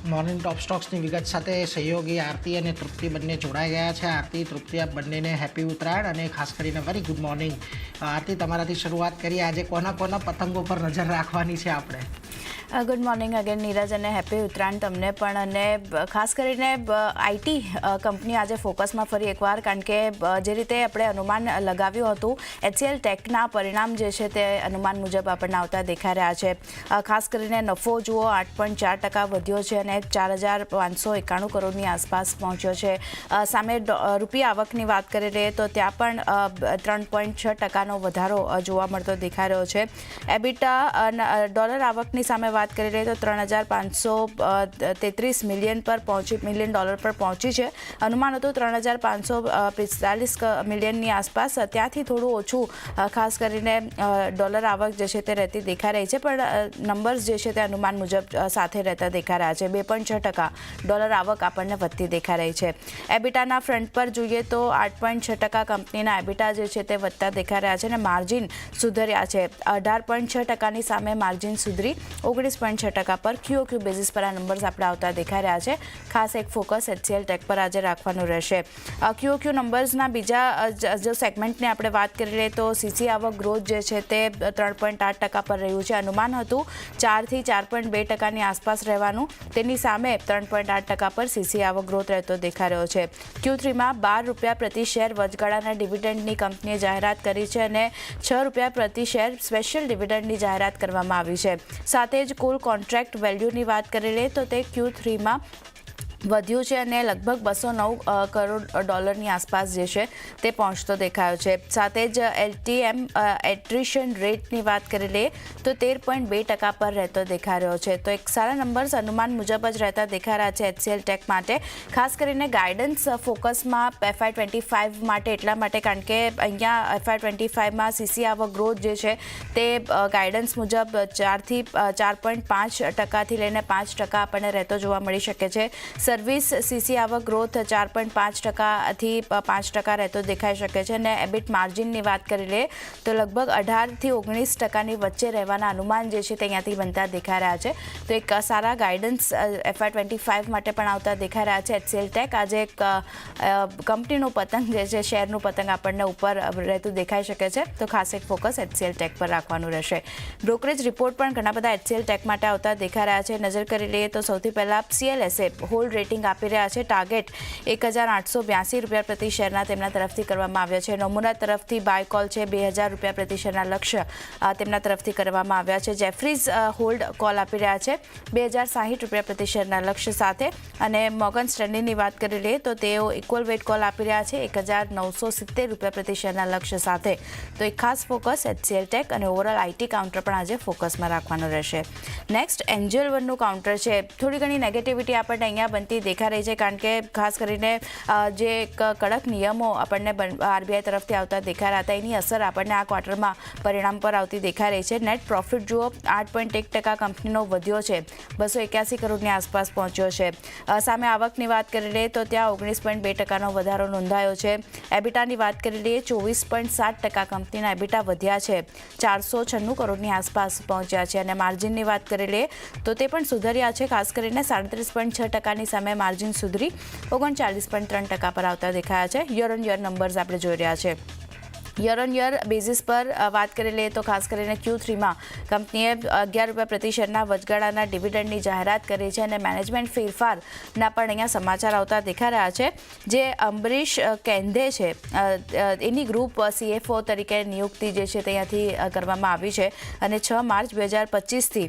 Morning ટોપ સ્ટોક્સની વિગત સાથે સહયોગી આરતી અને તૃપ્તિ બંને જોડાઈ ગયા છે. આરતી, તૃપ્તિ, આપ બંનેને હેપી ઉત્તરાયણ અને ખાસ કરીને વેરી ગુડ મોર્નિંગ. આરતી, તમારાથી શરૂઆત કરીએ. આજે કોના કોના પતંગો પર નજર રાખવાની છે આપણે? ગુડ મોર્નિંગ અગેન નીરજ, અને હેપી ઉત્તરાયણ તમને પણ. અને ખાસ કરીને આઈટી કંપની આજે ફોકસમાં ફરી એકવાર, કારણ કે જે રીતે આપણે અનુમાન લગાવ્યું હતું HCL ટેકના પરિણામ જે છે તે અનુમાન મુજબ આપણને આવતા દેખાઈ રહ્યા છે. ખાસ કરીને નફો જુઓ 8.4% વધ્યો છે અને 4,591 કરોડની આસપાસ પહોંચ્યો છે. સામે રૂપિયા આવકની વાત કરી લઈએ તો ત્યાં પણ 3.6%નો વધારો જોવા મળતો દેખાઈ રહ્યો છે. એબિટા ડોલર આવકની સામે વાત કરી રહી તો 3,533 મિલિયન ડોલર પર પહોંચી છે. અનુમાન હતું 3,545 મિલિયનની આસપાસ, ત્યાંથી થોડું ઓછું ખાસ કરીને ડોલર આવક જે છે તે રહેતી દેખાઈ રહી છે, પણ નંબર્સ જે છે તે અનુમાન મુજબ સાથે રહેતા દેખાઈ રહ્યા છે. 2.6% ડોલર આવક આપણને વધતી દેખાઈ રહી છે. એબિટાના ફ્રન્ટ પર જોઈએ તો 8.6% કંપનીના એબિટા જે છે તે વધતા દેખાઈ રહ્યા છે અને માર્જિન સુધર્યા છે. 18.6%ની સામે માર્જિન સુધરી 19.6% પર QOQ બેઝિસ પર આ નંબર્સ આપણે આવતા દેખાઈ રહ્યા છે. ખાસ એક ફોકસ HCL ટેક પર આજે રાખવાનું રહેશે. QOQ નંબર્સના બીજા જો સેગમેન્ટની આપણે વાત કરી લઈએ તો CC આવક ગ્રોથ જે છે તે 3.8% પર રહ્યું છે. અનુમાન હતું 4 થી 4.2%ની આસપાસ રહેવાનું, તેની સામે 3.8% પર CC આવક ગ્રોથ રહેતો દેખાઈ રહ્યો છે. Q3માં ₹12 પ્રતિ શેર વચગાળાના ડિવિડન્ડની કંપનીએ જાહેરાત કરી છે અને ₹6 પ્રતિ શેર સ્પેશિયલ ડિવિડન્ડની જાહેરાત કરવામાં આવી છે. સાથે જ કુલ કોન્ટ્રાક્ટ વેલ્યુની વાત કરી લઈએ તો તે Q3માં વધ્યું છે અને લગભગ $209 કરોડ ની આસપાસ જે છે તે પહોંચતો દેખાયો છે. સાથે જ LTM એટ્રિશન રેટની વાત કરી લઈએ તો 13.2% પર રહેતો દેખાઈ રહ્યો છે. તો એક સારા નંબર્સ અનુમાન મુજબ જ રહેતા દેખાઈ રહ્યા છે HCL ટેક માટે. ખાસ કરીને ગાઈડન્સ ફોકસમાં FY25 માટે એટલા માટે કારણ કે અહીંયા FY25માં CC આવક ગ્રોથ જે છે તે ગાઈડન્સ મુજબ 4 થી 4.5%થી લઈને 5% આપણને રહેતો જોવા મળી શકે છે. સર્વિસ CC આવક ગ્રોથ 4.5%થી 5% રહેતો દેખાઈ શકે છે અને એબિટ માર્જિનની વાત કરી લે તો લગભગ 18 થી 19%ની વચ્ચે રહેવાના અનુમાન જે છે તે અહીંયાથી બનતા દેખાઈ રહ્યા છે. તો એક સારા ગાઈડન્સ FY25 માટે પણ આવતા દેખાઈ રહ્યા છે HCL ટેક. આજે એક કંપનીનું પતંગ જે છે શેરનું પતંગ આપણને ઉપર રહેતું દેખાઈ શકે છે, તો ખાસ એક ફોકસ HCL ટેક પર રાખવાનું રહેશે. બ્રોકરેજ રિપોર્ટ પણ ઘણા બધા HCL ટેક માટે આવતા દેખાઈ રહ્યા છે. નજર કરી લઈએ તો સૌથી પહેલા CLSA હોલ્ડ રેટિંગ આપી રહ્યા છે. ટાર્ગેટ ₹1,882 પ્રતિ શેરના તેમના તરફથી કરવામાં આવ્યા છે. નોમુના તરફથી બાય કોલ છે ₹2,000 પ્રતિ શેરના લક્ષ્ય તેમના તરફથી કરવામાં આવ્યા છે. જેફરીઝ હોલ્ડ કોલ આપી રહ્યા છે ₹2,060 પ્રતિ શેરના લક્ષ્ય સાથે, અને મોર્ગન સ્ટેનલીની વાત કરી લઈએ તો તેઓ ઇક્વલ વેટ કોલ આપી રહ્યા છે ₹1,970 પ્રતિ શેરના લક્ષ્ય સાથે. તો એક ખાસ ફોકસ HCL ટેક અને ઓવરઓલ આઈટી કાઉન્ટર પણ આજે ફોકસમાં રાખવાનું રહેશે. નેક્સ્ટ એન્જલ વનનું કાઉન્ટર છે. થોડી ઘણી નેગેટિવિટી આપણને અહીંયા બનતી દેખાઈ રહી છે, કારણ કે ખાસ કરીને જે કડક નિયમો આપણને RBI તરફથી આવતા દેખાઈ રહ્યા હતા એની અસર આપણને આ ક્વાર્ટરમાં પરિણામ પર આવતી દેખાઈ રહી છે. નેટ પ્રોફિટ જુઓ 8.1% કંપનીનો વધ્યો છે, 281 કરોડની આસપાસ પહોંચ્યો છે. સામે આવકની વાત કરી લઈએ તો ત્યાં 19.2%નો વધારો નોંધાયો છે. એબિટાની વાત કરી લઈએ 24.7% કંપનીના એબિટા વધ્યા છે, 496 કરોડની આસપાસ પહોંચ્યા છે. અને માર્જિનની વાત કરી લઈએ તો તે પણ સુધર્યા છે. ખાસ કરીને 37.6%ની સામે માર્જિન સુધરી 39.3% પર આવતા દેખાયા છે. યર ઓન યર નંબર્સ આપણે જોઈ રહ્યા છે. યર ઓન યર બેઝિસ પર વાત કરી લઈએ તો ખાસ કરીને Q3માં કંપનીએ ₹11 પ્રતિ શેરના વચગાળાના ડિવિડન્ડની જાહેરાત કરી છે અને મેનેજમેન્ટ ફેરફારના પણ અહીંયા સમાચાર આવતા દેખાઈ રહ્યા છે. જે અંબરીશ કેન્ધે છે એની ગ્રુપ CFO તરીકે નિયુક્તિ જે છે તે અહીંયાથી કરવામાં આવી છે અને 6 માર્ચ 2025થી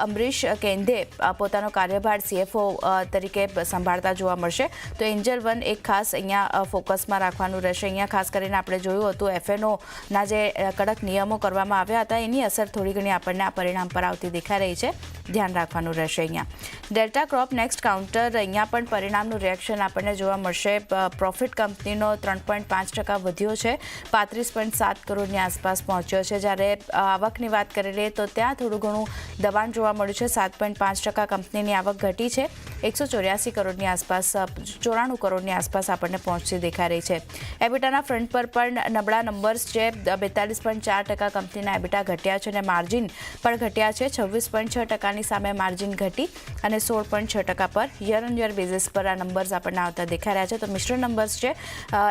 અંબરીશ કેન્ધે પોતાનો કાર્યભાર CFO તરીકે સંભાળતા જોવા મળશે. તો એન્જલ વન એક ખાસ અહીંયા ફોકસમાં રાખવાનું રહેશે. અહીંયા ખાસ કરીને આપણે જોયું હતું FNOના જે કડક નિયમો કરવામાં આવ્યા હતા એની અસર થોડી ઘણી આપણને આ પરિણામ પર આવતી દેખાઈ રહી છે. ધ્યાન રાખવાનું રહેશે. અહીંયા ડેલ્ટા ક્રોપ નેક્સ્ટ કાઉન્ટર, અહીંયા પણ પરિણામનું રિએક્શન આપણને જોવા મળશે. પ્રોફિટ કંપનીનો 3.5% વધ્યો છે, 35.7 કરોડની આસપાસ પહોંચ્યો છે. જ્યારે આવકની વાત કરી લઈએ તો ત્યાં થોડું ઘણું દબાણ જોવા મળ્યું છે. 7.5% કંપનીની આવક ઘટી છે, 184 કરોડની આસપાસ 94 કરોડની આસપાસ આપણને પહોંચતી દેખાઈ રહી છે. એબિટાના ફ્રન્ટ પર પણ નબળા નંબર્સ છે. 42.4% કંપનીના એબિટા ઘટ્યા છે અને માર્જિન પણ ઘટ્યા છે. 26.6%ની ટકાની સામે માર્જિન ઘટી અને 16.6% પર યર ઓન યર બેઝિસ પર આ નંબર્સ આપણને આવતા દેખાઈ રહ્યા છે. તો મિશ્ર નંબર્સ છે,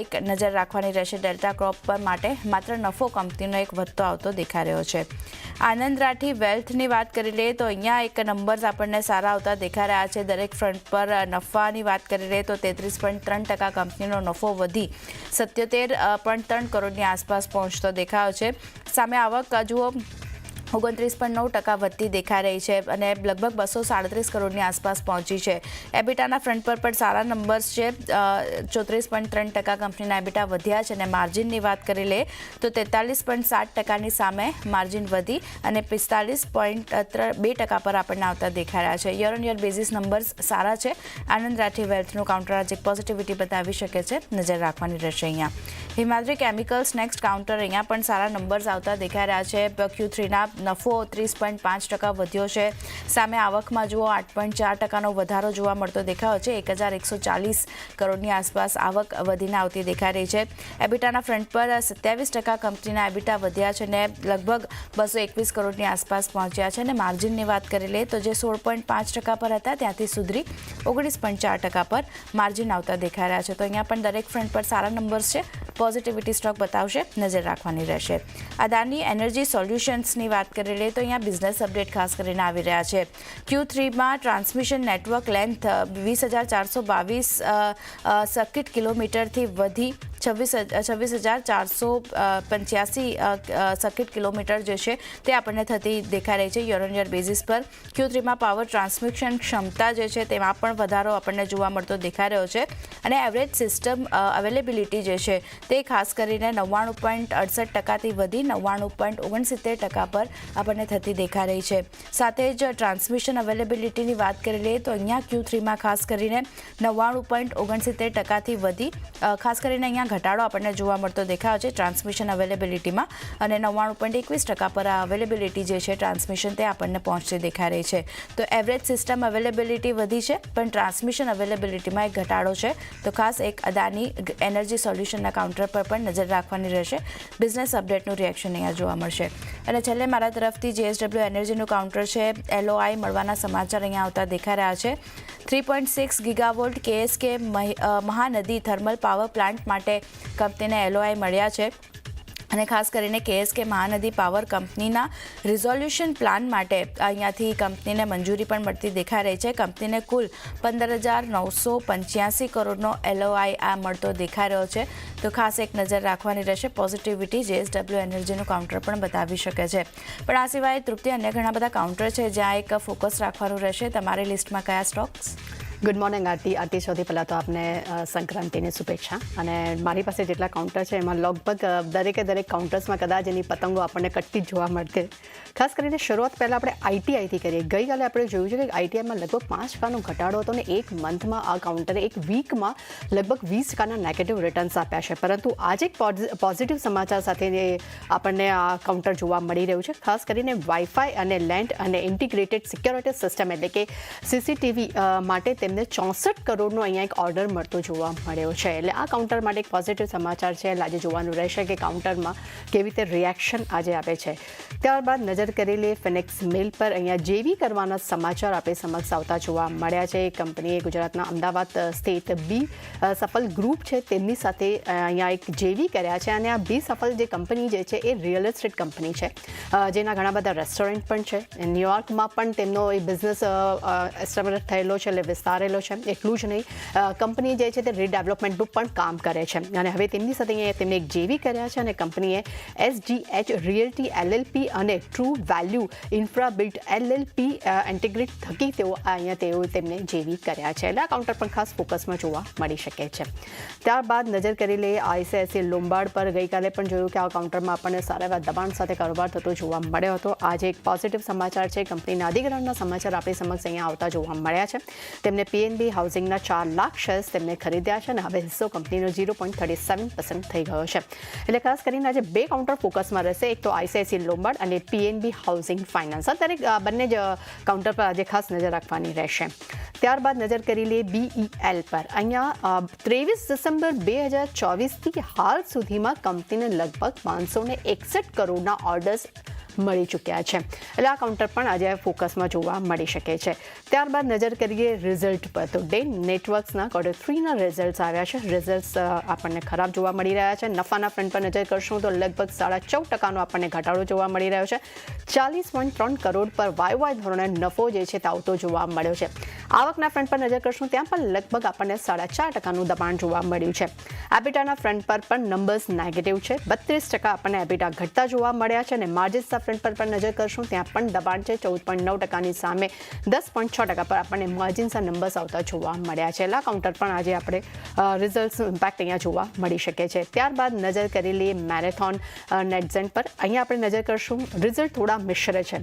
એક નજર રાખવાની રહેશે ડેલ્ટા ક્રોપ પર માટે. માત્ર નફો કંપનીનો એક વધતો આવતો દેખાઈ રહ્યો છે. આનંદ રાઠી વેલ્થની વાત કરી લઈએ તો અહીંયા એક નંબર્સ આપણને સારા આવતા દેખાઈ રહ્યા છે. દરેક ફ્રન્ટ પર નફાની વાત કરી લઈએ તો 33.3% કંપનીનો નફો વધી 77.3 કરોડની આસપાસ પહોંચતો દેખાયો છે. સામે આવક જુઓ 29.9% વધતી દેખાઈ રહી છે અને લગભગ 237 કરોડની આસપાસ પહોંચી છે. એબિટાના ફ્રન્ટ પર પણ સારા નંબર્સ છે. 34.3% કંપનીના એબિટા વધ્યા છે અને માર્જિનની વાત કરી લે તો 43.7%ની સામે માર્જિન વધી અને 45.2% પર આપણને આવતા દેખાઈ રહ્યા છે. Year on year basis numbers સારા છે. આનંદ રાઠી વેલ્થનું કાઉન્ટર આજે પોઝિટિવિટી બતાવી શકે છે, નજર રાખવાની રહેશે. અહીંયા હિમાદ્રી કેમિકલ્સ નેક્સ્ટ કાઉન્ટર, અહીંયા પણ સારા નંબર્સ આવતા દેખાઈ રહ્યા છે. Q3ના નફો 30.5% વધ્યો છે. સામે આવકમાં જુઓ 8.4%નો વધારો જોવા મળતો દેખાયો છે. 1140 કરોડની આસપાસ આવક વધીને આવતી દેખાઈ રહી છે. એબિટાના ફ્રન્ટ પર 27% કંપનીના એબિટા વધ્યા છે અને લગભગ 221 કરોડની આસપાસ પહોંચ્યા છે. અને માર્જિનની વાત કરી લે તો જે 16.5% પર હતા ત્યાંથી સુધરી 19.4% પર માર્જિન આવતા દેખાઈ રહ્યા છે. તો અહીંયા પણ દરેક ફ્રન્ટ પર સારા નંબર્સ છે. પોઝિટિવિટી સ્ટોક બતાવશે, નજર રાખવાની રહેશે. અદાની એનર્જી સોલ્યુશન્સની વાત કરી લઈએ તો અહીંયા બિઝનેસ અપડેટ ખાસ કરીને આવી રહ્યા છે. Q3માં ટ્રાન્સમિશન નેટવર્ક લેન્થ 20,422 સર્કિટ કિલોમીટરથી વધી 26,485 સર્કિટ કિલોમીટર જે છે તે આપણને થતી દેખાઈ રહી છે યર ઓન યર બેઝિસ પર. Q3માં પાવર ટ્રાન્સમિશન ક્ષમતા જે છે તેમાં પણ વધારો આપણને જોવા મળતો દેખાઈ રહ્યો છે અને એવરેજ સિસ્ટમ અવેલેબિલિટી જે છે તે ખાસ કરીને 99.68%થી વધી 99.69% પર આપણને થતી દેખાઈ રહી છે. સાથે જ ટ્રાન્સમિશન અવેલેબિલિટીની વાત કરી લઈએ તો અહીંયા Q3માં ખાસ કરીને 99.69%થી વધી ખાસ કરીને અહીંયા ઘટાડો આપણને જોવા મળતો દેખાયો છે ટ્રાન્સમિશન અવેલેબિલિટીમાં અને 99.21% પર આ અવેલેબિલિટી જે છે ટ્રાન્સમિશન તે આપણને પહોંચતી દેખાઈ રહી છે. તો એવરેજ સિસ્ટમ અવેલેબિલિટી વધી છે પણ ટ્રાન્સમિશન અવેલેબિલિટીમાં એક ઘટાડો છે. તો ખાસ એક અદાની એનર્જી સોલ્યુશનના કાઉન્ટર પર પણ નજર રાખવાની રહેશે. બિઝનેસ અપડેટનું રિએક્શન અહીંયા જોવા મળશે. અને છેલ્લે મારા તરફથી JSW એનર્જીનું કાઉન્ટર છે. LOI મળવાના સમાચાર અહીંયા આવતા દેખાઈ રહ્યા છે. 3.6 ગીગાવોલ્ટ KSK Mahanadi thermal power plant માટે કંપનીને LOI મળ્યા છે અને ખાસ કરીને KSK મહાનદી પાવર કંપનીના રિઝોલ્યુશન પ્લાન માટે અહીંયાથી કંપનીને મંજૂરી પણ મળતી દેખાઈ રહી છે. કંપનીને કુલ 15,985 કરોડનો LOI આ મળતો દેખાઈ રહ્યો છે. તો ખાસ એક નજર રાખવાની રહેશે. પોઝિટિવિટી JSW એનર્જીનું કાઉન્ટર પણ બતાવી શકે છે. પણ આ સિવાય તૃપ્તિ અન્ય ઘણા બધા કાઉન્ટર છે જ્યાં એક ફોકસ રાખવાનું રહેશે. તમારી લિસ્ટમાં કયા સ્ટોક્સ? ગુડ મોર્નિંગ આરતી. સૌથી પહેલાં તો આપને સંક્રાંતિની શુભેચ્છા. અને મારી પાસે જેટલા કાઉન્ટર છે એમાં લગભગ દરેક કાઉન્ટર્સમાં કદાચ એની પતંગો આપણને કટતી જ જોવા મળશે. ખાસ કરીને શરૂઆત પહેલાં આપણે ITIથી કરીએ. ગઈકાલે આપણે જોયું છે કે ITIમાં લગભગ 5% ઘટાડો હતો અને એક મંથમાં આ કાઉન્ટરે એક વીકમાં લગભગ 20% નેગેટિવ રિટર્ન્સ આપ્યા છે. પરંતુ આજે એક પોઝિટિવ સમાચાર સાથે આપણને આ કાઉન્ટર જોવા મળી રહ્યું છે. ખાસ કરીને વાઈફાઈ અને લેન્ડ અને ઇન્ટિગ્રેટેડ સિક્યોરિટી સિસ્ટમ એટલે કે CCTV માટે તેમને 64 કરોડનો અહીંયા એક ઓર્ડર મળતો જોવા મળ્યો છે. એટલે આ કાઉન્ટર માટે એક પોઝિટિવ સમાચાર છે. એટલે આજે જોવાનું રહેશે કે કાઉન્ટરમાં કેવી રીતે રિએક્શન આજે આપે છે. ત્યારબાદ નજર કરી લે ફિનિક્સ મિલ પર. અહીંયા JV કરવાના સમાચાર આપણી સમક્ષ આવતા જોવા મળ્યા છે. કંપનીએ ગુજરાતના અમદાવાદ સ્થિત બી સફલ ગ્રુપ છે તેમની સાથે અહીંયા એક JV કર્યા છે અને આ બી સફલ જે કંપની જે છે એ રિયલ એસ્ટેટ કંપની છે જેના ઘણા બધા રેસ્ટોરન્ટ પણ છે. ન્યુયોર્કમાં પણ તેમનો એ બિઝનેસ એસ્ટાબ્લિશ થયેલો છે એટલે વિસ્તારેલો છે. એટલું જ નહીં, કંપની જે છે તે રીડેવલપમેન્ટનું પણ કામ કરે છે અને હવે તેમની સાથે અહીંયા તેમને એક JV કર્યા છે અને કંપનીએ SGH રિયલ્ટી LLP અને ટ્રુ વેલ્યુ ઇન્ફ્રાબિલ્ટ LLP ઇન્ટિગ્રેટ થકી તેમને JV કર્યા છે. એટલે આ કાઉન્ટર પણ ખાસ ફોકસમાં જોવા મળી શકે છે. ત્યારબાદ નજર કરી લઈએ ICICI લોમ્બાર્ડ પર. ગઈકાલે પણ જોયું કે આ કાઉન્ટરમાં આપણને સારા એવા દબાણ સાથે કારોબાર થતો જોવા મળ્યો હતો. આજે એક પોઝિટિવ સમાચાર છે. કંપનીના અધિગ્રહણના સમાચાર આપણી સમક્ષ અહીંયા આવતા જોવા મળ્યા છે. તેમને PNB હાઉસિંગના 4 લાખ શેર્સ તેમને ખરીદ્યા છે અને હવે હિસ્સો કંપનીનો 0.37% થઈ ગયો છે. એટલે ખાસ કરીને આજે બે કાઉન્ટર ફોકસમાં રહેશે. એક તો ICICI લોમ્બાર્ડ અને PNB હાઉસિંગ ફાઇનાન્સ. દરેક બંને જ કાઉન્ટર પર આજે ખાસ નજર રાખવાની રહેશે. ત્યારબાદ નજર કરી લઈએ BEL પર. અહીંયા 23 ડિસેમ્બર 2024થી હાલ સુધીમાં કંપનીને લગભગ 561 કરોડના ઓર્ડર્સ મળી ચૂક્યા છે. એટલે આ કાઉન્ટર પણ આજે ફોકસમાં જોવા મળી શકે છે. ત્યારબાદ નજર કરીએ રિઝલ્ટ પર. તો ડે નેટવર્ક્સના Q3ના રિઝલ્ટ્સ આવ્યા છે. રિઝલ્ટ્સ આપણને ખરાબ જોવા મળી રહ્યા છે. નફાના ફ્રન્ટ પર નજર કરશું તો લગભગ 14.5% આપણને ઘટાડો જોવા મળી રહ્યો છે. 40.3 કરોડ પર YY ધોરણે નફો જે છે તે આવતો જોવા મળ્યો છે. આવકના ફ્રન્ટ પર નજર કરશું ત્યાં પણ લગભગ આપણને 4.5% દબાણ જોવા મળ્યું છે. એબિટાના ફ્રન્ટ પર પણ નંબર્સ નેગેટિવ છે. 32% આપણને એબિટા ઘટતા જોવા મળ્યા છે અને માર્જિન્સના ફ્રન્ટ પર પણ નજર કરશું ત્યાં પણ દબાણ છે. 14.9%ની સામે 10.6% પર આપણને માર્જિન્સના નંબર્સ આવતા જોવા મળ્યા છે. એટલે કાઉન્ટર પણ આજે આપણે રિઝલ્ટ્સનું ઇમ્પેક્ટ અહીંયા જોવા મળી શકે છે. ત્યારબાદ નજર કરી લઈએ મેરેથોન નેટઝેન્ટ પર. અહીંયા આપણે નજર કરશું રિઝલ્ટ થોડા મિશ્ર છે.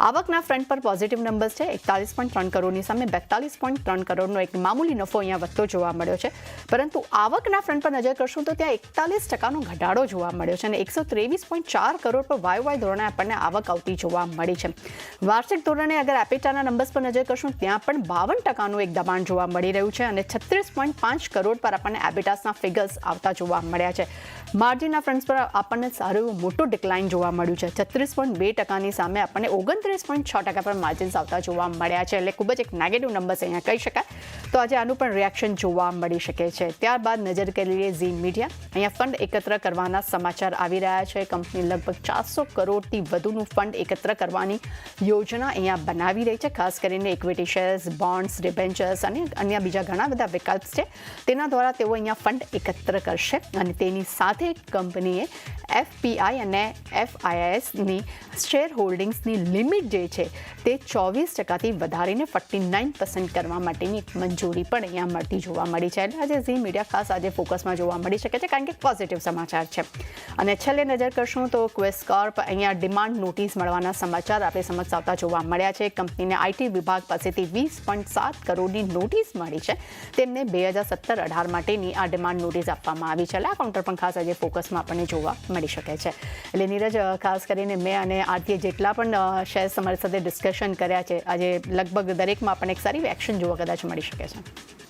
આવકના ફ્રન્ટ પર પોઝિટિવ નંબર્સ છે. 41.3 કરોડની સામે 42.3 કરોડનો એક મામૂલી નફો અહીંયા વધતો જોવા મળ્યો છે. પરંતુ આવકના ફ્રન્ટ પર નજર કરશું તો ત્યાં 41%નો ઘટાડો જોવા મળ્યો છે અને 123.4 કરોડ પર YY ધોરણે આપણને આવક આવતી જોવા મળી છે. વાર્ષિક ધોરણે અગર એપિટાના નંબર્સ પર નજર કરશું ત્યાં પણ 52%નું એક દબાણ જોવા મળી રહ્યું છે અને 36.5 કરોડ પર આપણને એબિટાસના ફિગર્સ આવતા જોવા મળ્યા છે. માર્જિનના ફ્રન્ટ પર આપણને સારું એવું મોટું ડિક્લાઇન જોવા મળ્યું છે. 36.2%ની સામે આપણને 29.6% પર માર્જિન્સ આવતા જોવા મળ્યા છે. એટલે ખૂબ જ એક નેગેટિવ નંબર્સ અહીંયા કહી શકાય. તો આજે આનું પણ રિએક્શન જોવા મળી શકે છે. ત્યારબાદ નજર કરી લઈએ ઝી મીડિયા. અહીંયા ફંડ એકત્ર કરવાના સમાચાર આવી રહ્યા છે. કંપની લગભગ 400 કરોડથી વધુનું ફંડ એકત્ર કરવાની યોજના અહીંયા બનાવી રહી છે. ખાસ કરીને ઇક્વિટી શેર્સ, બોન્ડ્સ, ડિબેન્ચર્સ અને અન્ય બીજા ઘણા બધા વિકલ્પ છે. તેના દ્વારા તેઓ અહીંયા ફંડ એકત્ર કરશે અને તેની સાથે કંપનીએ FPI અને FISની શેર હોલ્ડિંગ્સની લિમિટ જે છે તે 24%થી વધારીને 49% કરવા માટેની એક મંજૂરી પણ અહીંયા મળતી જોવા મળી છે. એટલે આજે ઝી મીડિયા ખાસ આજે ફોકસમાં જોવા મળી શકે છે કારણ કે પોઝિટિવ સમાચાર છે. અને છેલ્લે નજર કરશું તો ક્વેસ કોર્પ. અહીંયા ડિમાન્ડ નોટિસ મળવાના સમાચાર આપણી સમક્ષ આવતા જોવા મળ્યા છે. કંપનીને IT વિભાગ પાસેથી 20.7 કરોડની નોટિસ મળી છે. તેમને 2017-18 માટેની આ ડિમાન્ડ નોટિસ આપવામાં આવી છે. એટલે આ કાઉન્ટર પણ ખાસ આજે ફોકસમાં આપણને જોવા મળી શકે છે. એટલે નીરજ, ખાસ કરીને મેં અને આરતીએ જેટલા પણ શેર્સ તમારી સાથે ડિસ્કશન કર્યા છે આજે લગભગ દરેકમાં આપણને એક સારી એક્શન જોવા કદાચ મળી શકે છે.